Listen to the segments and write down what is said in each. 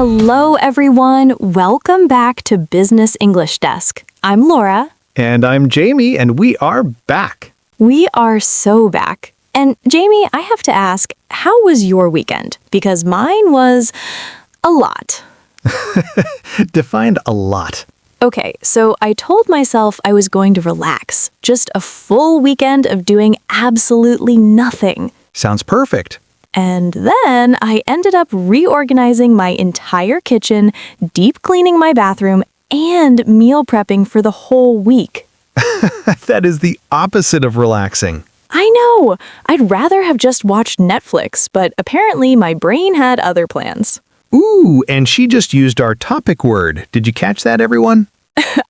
Hello, everyone. Welcome back to Business English Desk. I'm Laura. And I'm Jamie, and we are back. We are so back. And Jamie, I have to ask, how was your weekend? Because mine was a lot. Defined a lot. Okay, so I told myself I was going to relax. Just a full weekend of doing absolutely nothing. Sounds perfect. And then I ended up reorganizing my entire kitchen, deep cleaning my bathroom, and meal prepping for the whole week. That is the opposite of relaxing. I know! I'd rather have just watched Netflix, but apparently my brain had other plans. Ooh, and she just used our topic word. Did you catch that, everyone?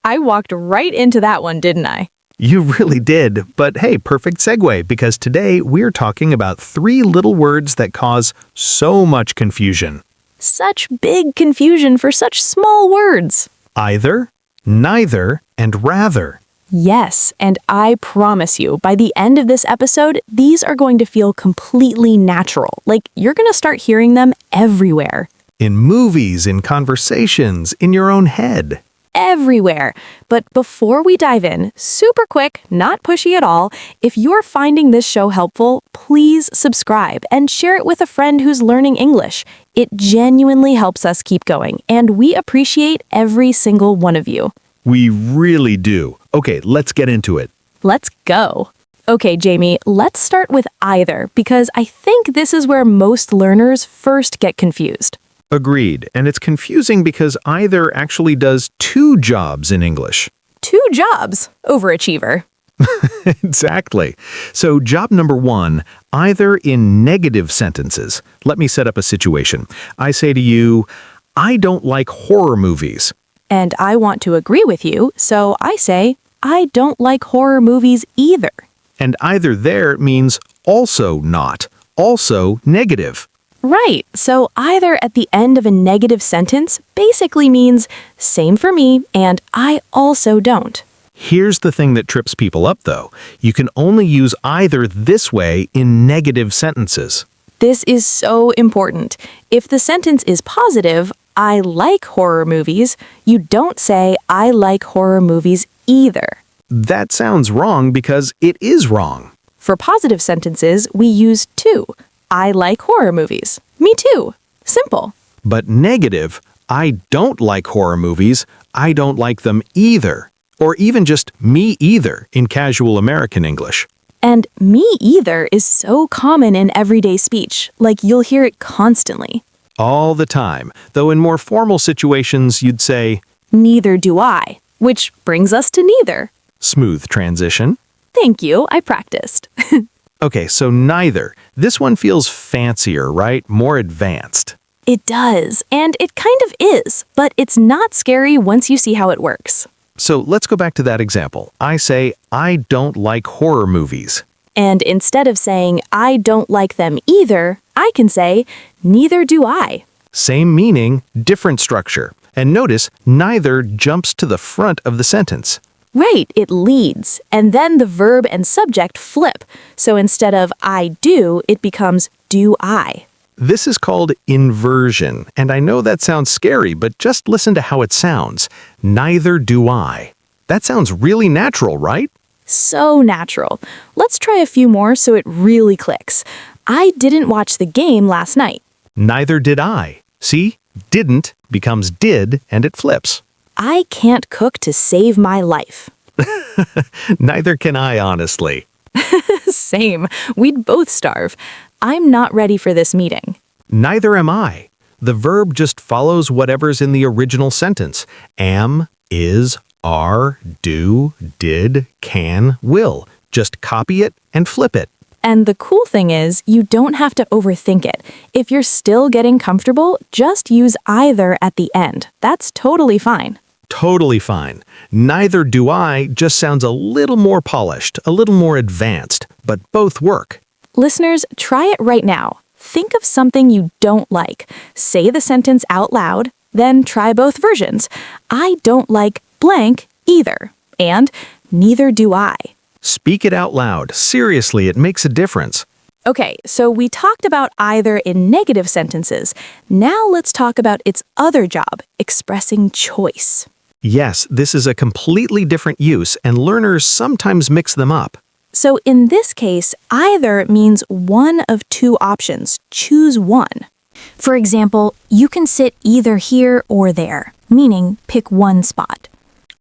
I walked right into that one, didn't I? You really did. But hey, perfect segue, because today we're talking about 3 little words that cause so much confusion. Such big confusion for such small words. Either, neither, and rather. Yes, and I promise you, by the end of this episode, these are going to feel completely natural. Like you're going to start hearing them everywhere. In movies, in conversations, in your own head. Everywhere. But before we dive in, super quick, not pushy at all, if you're finding this show helpful, please subscribe and share it with a friend who's learning English. It genuinely helps us keep going, and we appreciate every single one of you. We really do. Okay, let's get into it. Let's go. Okay, Jamie, let's start with either, because I think this is where most learners first get confused. Agreed, and it's confusing because either actually does 2 jobs in English. 2 jobs, overachiever. Exactly. So job number 1, either in negative sentences. Let me set up a situation. I say to you, I don't like horror movies. And I want to agree with you, so I say, I don't like horror movies either. And either there means also not, also negative. Right, so either at the end of a negative sentence basically means same for me and I also don't. Here's the thing that trips people up, though. You can only use either this way in negative sentences. This is so important. If the sentence is positive, I like horror movies, you don't say I like horror movies either. That sounds wrong because it is wrong. For positive sentences, we use to. I like horror movies. Me too. Simple. But negative, I don't like horror movies, I don't like them either. Or even just me either in casual American English. And me either is so common in everyday speech, like you'll hear it constantly. All the time, though in more formal situations you'd say, Neither do I, which brings us to neither. smooth transition. Thank you, I practiced. Okay, so neither. This one feels fancier, right? More advanced. It does, and it kind of is, but it's not scary once you see how it works. So let's go back to that example. I say, I don't like horror movies. And instead of saying, I don't like them either, I can say, neither do I. Same meaning, different structure. And notice, neither jumps to the front of the sentence. Right, it leads, and then the verb and subject flip. So instead of I do, it becomes do I. This is called inversion, and I know that sounds scary, but just listen to how it sounds. Neither do I. That sounds really natural, right? So natural. Let's try a few more so it really clicks. I didn't watch the game last night. Neither did I. See? Didn't becomes did, and it flips. I can't cook to save my life. Neither can I, honestly. Same. We'd both starve. I'm not ready for this meeting. Neither am I. The verb just follows whatever's in the original sentence. Am, is, are, do, did, can, will. Just copy it and flip it. And the cool thing is, you don't have to overthink it. If you're still getting comfortable, just use either at the end. That's totally fine. Totally fine. Neither do I just sounds a little more polished, a little more advanced, but both work. Listeners, try it right now. Think of something you don't like. Say the sentence out loud, then try both versions. I don't like blank either. And neither do I. Speak it out loud. Seriously, it makes a difference. Okay, so we talked about either in negative sentences. Now let's talk about its other job, expressing choice. Yes, this is a completely different use, and learners sometimes mix them up. So in this case, either means one of two options. Choose one. For example, you can sit either here or there, meaning pick one spot.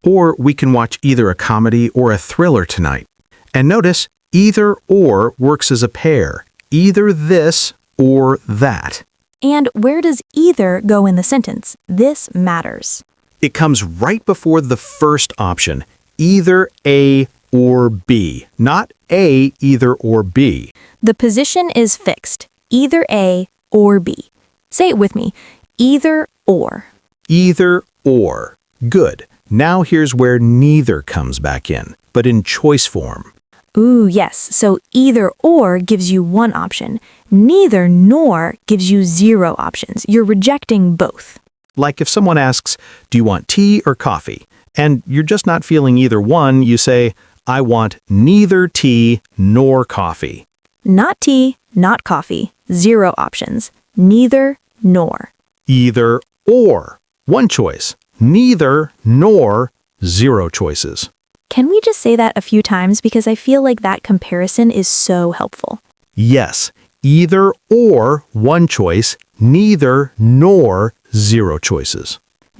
Or we can watch either a comedy or a thriller tonight. And notice, either or works as a pair. Either this or that. And where does either go in the sentence? This matters. It comes right before the first option, either A or B, not A, either or B. The position is fixed, either A or B. Say it with me, either or. Either or. Good. Now here's where neither comes back in, but in choice form. Ooh, yes, so either or gives you one option. Neither nor gives you zero options. You're rejecting both. Like if someone asks, do you want tea or coffee? And you're just not feeling either one, you say, I want neither tea nor coffee. Not tea, not coffee. Zero options. Neither nor. Either or. One choice. Neither nor. Zero choices. Can we just say that a few times because I feel like that comparison is so helpful. Yes, either or, one choice, neither nor, zero choices.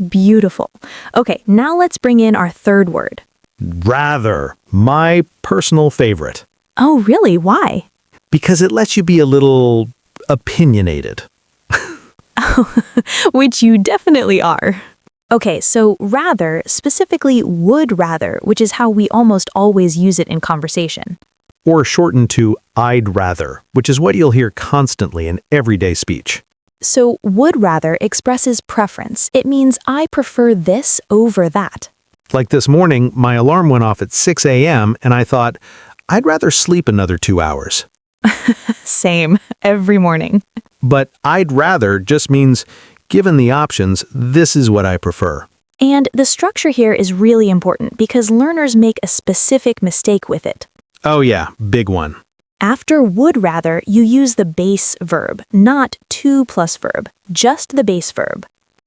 Beautiful. Okay, now let's bring in our third word. Rather, my personal favorite. Oh, really? Why? Because it lets you be a little opinionated. Which you definitely are. Okay, so rather, specifically would rather, which is how we almost always use it in conversation. Or shortened to I'd rather, which is what you'll hear constantly in everyday speech. So would rather expresses preference. It means I prefer this over that. Like this morning, my alarm went off at 6 a.m. and I thought, I'd rather sleep another 2 hours. Same, every morning. But I'd rather just means, given the options, this is what I prefer. And the structure here is really important because learners make a specific mistake with it. Oh yeah, big one. After would rather, you use the base verb, not to plus verb, just the base verb.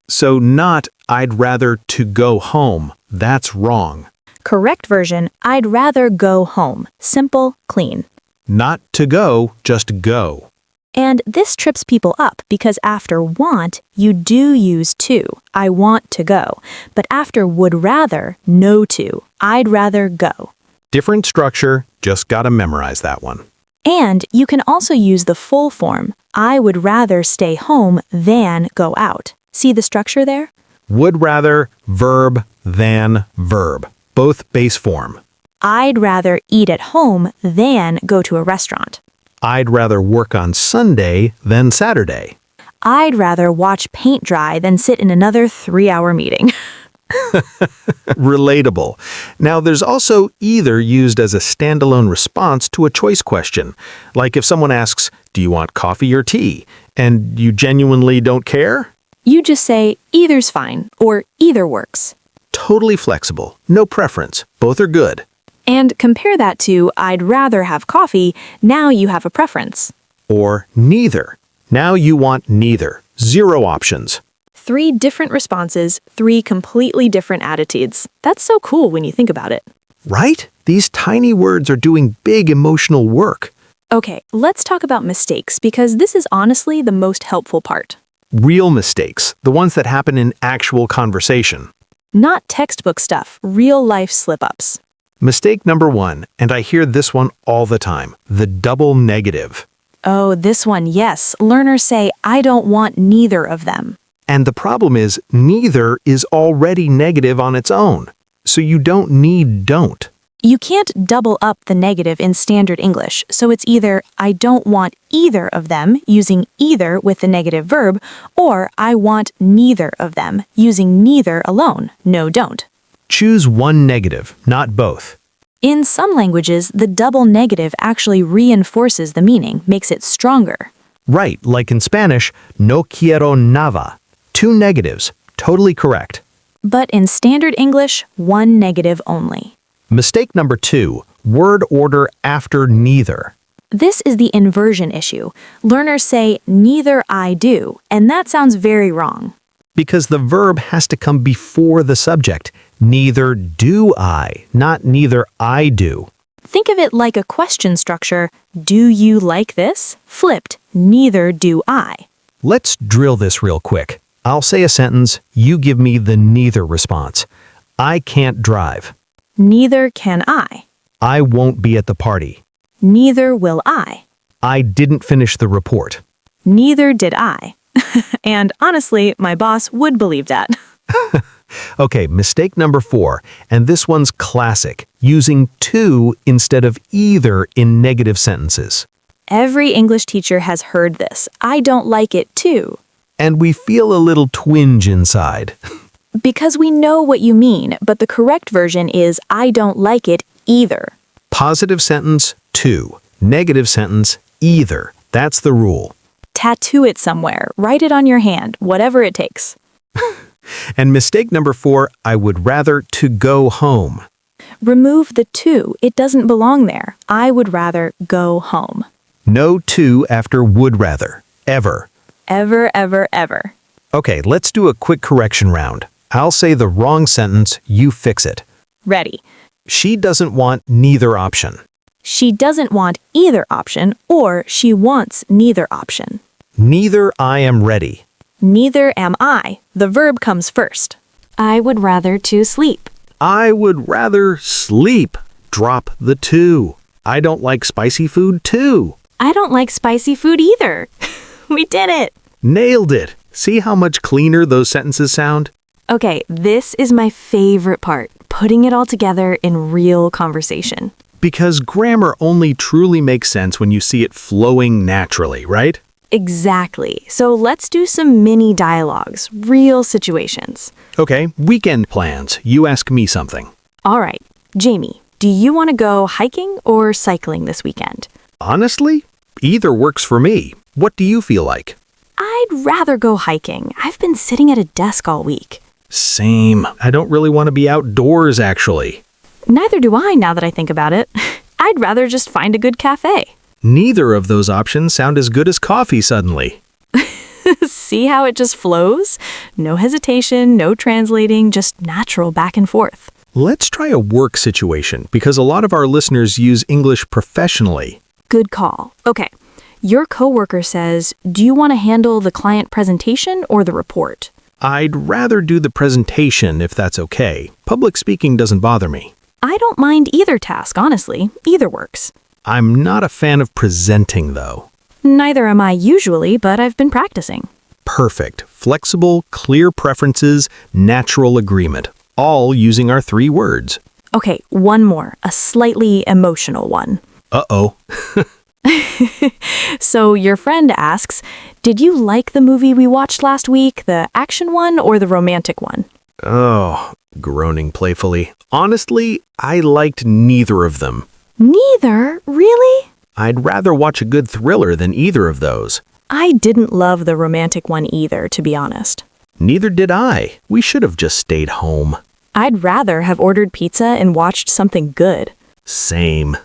So not I'd rather to go home. That's wrong. Correct version, I'd rather go home. Simple, clean. Not to go, just go. And this trips people up because after want, you do use to. I want to go. But after would rather, no to. I'd rather go. Different structure, just gotta memorize that one. And you can also use the full form. I would rather stay home than go out. See the structure there? Would rather, verb, than, verb. Both base form. I'd rather eat at home than go to a restaurant. I'd rather work on Sunday than Saturday. I'd rather watch paint dry than sit in another 3-hour meeting. Relatable. Now, there's also either used as a standalone response to a choice question. Like if someone asks, do you want coffee or tea? And you genuinely don't care? You just say either's fine or either works. Totally flexible. No preference. Both are good. And compare that to I'd rather have coffee, now you have a preference. Or neither. Now you want neither. Zero options. 3 different responses, 3 completely different attitudes. That's so cool when you think about it. Right? These tiny words are doing big emotional work. Okay, let's talk about mistakes because this is honestly the most helpful part. Real mistakes, the ones that happen in actual conversation. Not textbook stuff, real life slip-ups. Mistake number 1, and I hear this one all the time, the double negative. Oh, this one, yes. Learners say, I don't want neither of them. And the problem is, neither is already negative on its own. So you don't need don't. You can't double up the negative in standard English, so it's either I don't want either of them, using either with the negative verb, or I want neither of them, using neither alone, no don't. Choose one negative, not both. In some languages, the double negative actually reinforces the meaning, makes it stronger. Right, like in Spanish, no quiero nada. 2 negatives, totally correct. But in standard English, 1 negative only. Mistake number 2, word order after neither. This is the inversion issue. Learners say, neither I do, and that sounds very wrong. Because the verb has to come before the subject. Neither do I, not neither I do. Think of it like a question structure. Do you like this? Flipped, neither do I. Let's drill this real quick. I'll say a sentence, you give me the neither response. I can't drive. Neither can I. I won't be at the party. Neither will I. I didn't finish the report. Neither did I. And honestly, my boss would believe that. Okay, mistake number 4, and this one's classic, using to instead of either in negative sentences. Every English teacher has heard this. I don't like it too. And we feel a little twinge inside. Because we know what you mean, but the correct version is I don't like it either. Positive sentence, to. Negative sentence, either. That's the rule. Tattoo it somewhere. Write it on your hand, whatever it takes. And mistake number 4, I would rather to go home. Remove the to. It doesn't belong there. I would rather go home. No to after would rather. Ever. Ever, ever, ever. Okay, let's do a quick correction round. I'll say the wrong sentence, you fix it. Ready. She doesn't want neither option. She doesn't want either option, or she wants neither option. Neither I am ready. Neither am I. The verb comes first. I would rather to sleep. I would rather sleep. Drop the to. I don't like spicy food too. I don't like spicy food either. We did it. Nailed it. See how much cleaner those sentences sound? Okay, this is my favorite part, putting it all together in real conversation. Because grammar only truly makes sense when you see it flowing naturally, right? Exactly. So let's do some mini dialogues, real situations. Okay, weekend plans. You ask me something. All right, Jamie, do you want to go hiking or cycling this weekend? Honestly, either works for me. What do you feel like? I'd rather go hiking. I've been sitting at a desk all week. Same. I don't really want to be outdoors, actually. Neither do I now that I think about it. I'd rather just find a good cafe. Neither of those options sound as good as coffee suddenly. See how it just flows? No hesitation, no translating, just natural back and forth. Let's try a work situation because a lot of our listeners use English professionally. Good call. Okay. Your coworker says, do you want to handle the client presentation or the report? I'd rather do the presentation if that's okay. Public speaking doesn't bother me. I don't mind either task, honestly. Either works. I'm not a fan of presenting, though. Neither am I usually, but I've been practicing. Perfect. Flexible, clear preferences, natural agreement. All using our 3 words. Okay, one more, a slightly emotional one. Uh-oh. So your friend asks, did you like the movie we watched last week, the action one or the romantic one? Oh, groaning playfully. Honestly, I liked neither of them. Neither? Really? I'd rather watch a good thriller than either of those. I didn't love the romantic one either, to be honest. Neither did I. We should have just stayed home. I'd rather have ordered pizza and watched something good. Same.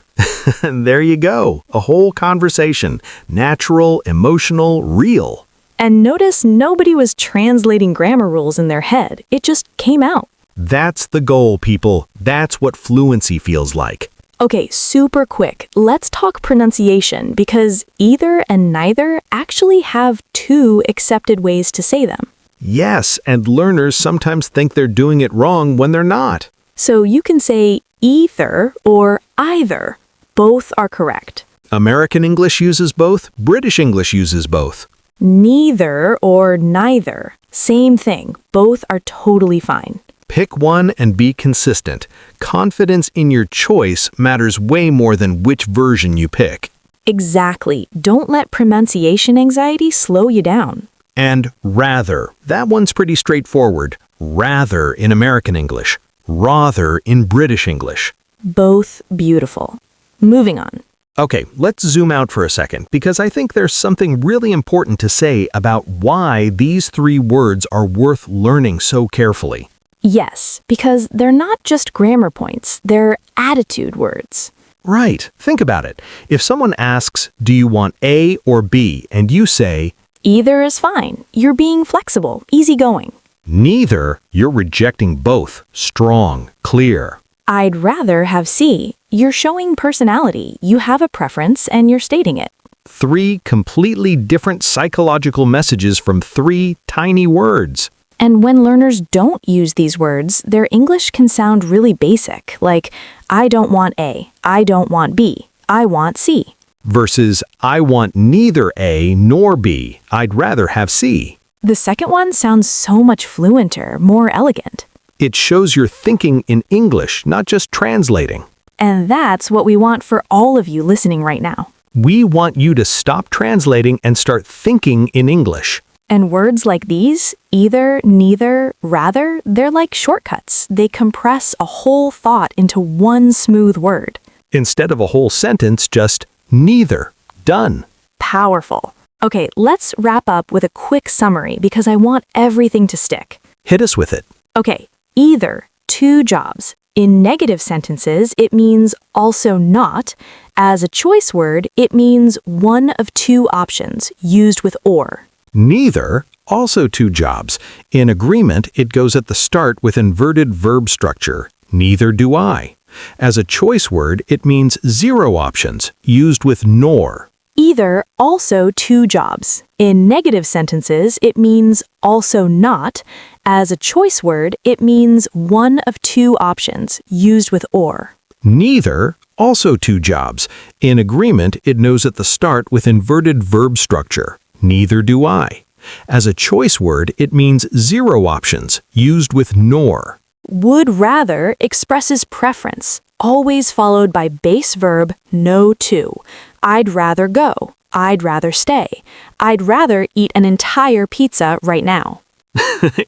And there you go. A whole conversation. Natural, emotional, real. And notice nobody was translating grammar rules in their head. It just came out. That's the goal, people. That's what fluency feels like. Okay, super quick. Let's talk pronunciation because either and neither actually have 2 accepted ways to say them. Yes, and learners sometimes think they're doing it wrong when they're not. So you can say either or either. Both are correct. American English uses both. British English uses both. Neither or neither. Same thing. Both are totally fine. Pick one and be consistent. Confidence in your choice matters way more than which version you pick. Exactly. Don't let pronunciation anxiety slow you down. And rather. That one's pretty straightforward. Rather in American English. Rather in British English. Both beautiful. Moving on. Okay, let's zoom out for a second because I think there's something really important to say about why these 3 words are worth learning so carefully. Yes, because they're not just grammar points, they're attitude words. Right. Think about it. If someone asks, do you want A or B? And you say, Either is fine. You're being flexible, easygoing. neither, you're rejecting both. Strong, clear. I'd rather have C. You're showing personality. You have a preference and you're stating it. 3 completely different psychological messages from 3 tiny words. And when learners don't use these words, their English can sound really basic, like, I don't want A, I don't want B, I want C. Versus, I want neither A nor B. I'd rather have C. The second one sounds so much fluenter, more elegant. It shows you're thinking in English, not just translating. And that's what we want for all of you listening right now. We want you to stop translating and start thinking in English. And words like these, either, neither, rather, they're like shortcuts. They compress a whole thought into one smooth word. Instead of a whole sentence, just neither. Done. Powerful. Okay, let's wrap up with a quick summary because I want everything to stick. Hit us with it. Okay, either, 2 jobs. In negative sentences, it means also not. As a choice word, it means one of 2 options, used with or. Neither, also 2 jobs. In agreement, it goes at the start with inverted verb structure. Neither do I. As a choice word, it means 0 options, used with nor. Either, also 2 jobs. In negative sentences, it means also not. As a choice word, it means one of 2 options, used with or. Neither, also 2 jobs. In agreement, it knows at the start with inverted verb structure. Neither do I. As a choice word, it means 0 options, used with nor. Would rather expresses preference, always followed by base verb no to. I'd rather go. I'd rather stay. I'd rather eat an entire pizza right now.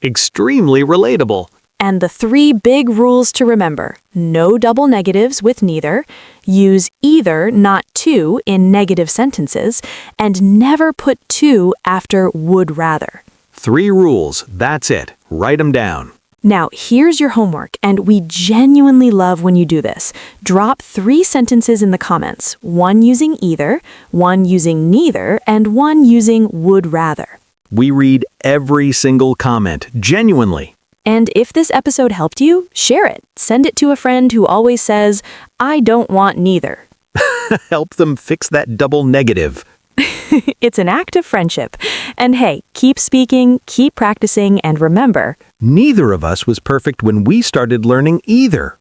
Extremely relatable. And the 3 big rules to remember. No double negatives with neither. Use either, not to, in negative sentences. And never put to after would rather. 3 rules. That's it. Write them down. Now, here's your homework, and we genuinely love when you do this. Drop 3 sentences in the comments, 1 using either, 1 using neither, and 1 using would rather. We read every single comment, genuinely. And if this episode helped you, share it. Send it to a friend who always says, I don't want neither. Help them fix that double negative. It's an act of friendship. And hey, keep speaking, keep practicing, and remember, Neither of us was perfect when we started learning either.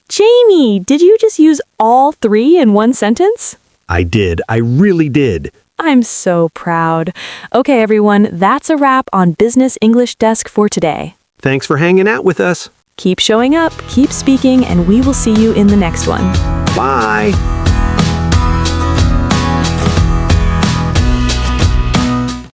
Jamie, did you just use all 3 in one sentence? I did. I really did. I'm so proud. Okay, everyone, that's a wrap on Business English Desk for today. Thanks for hanging out with us. Keep showing up, keep speaking, and we will see you in the next one. Bye.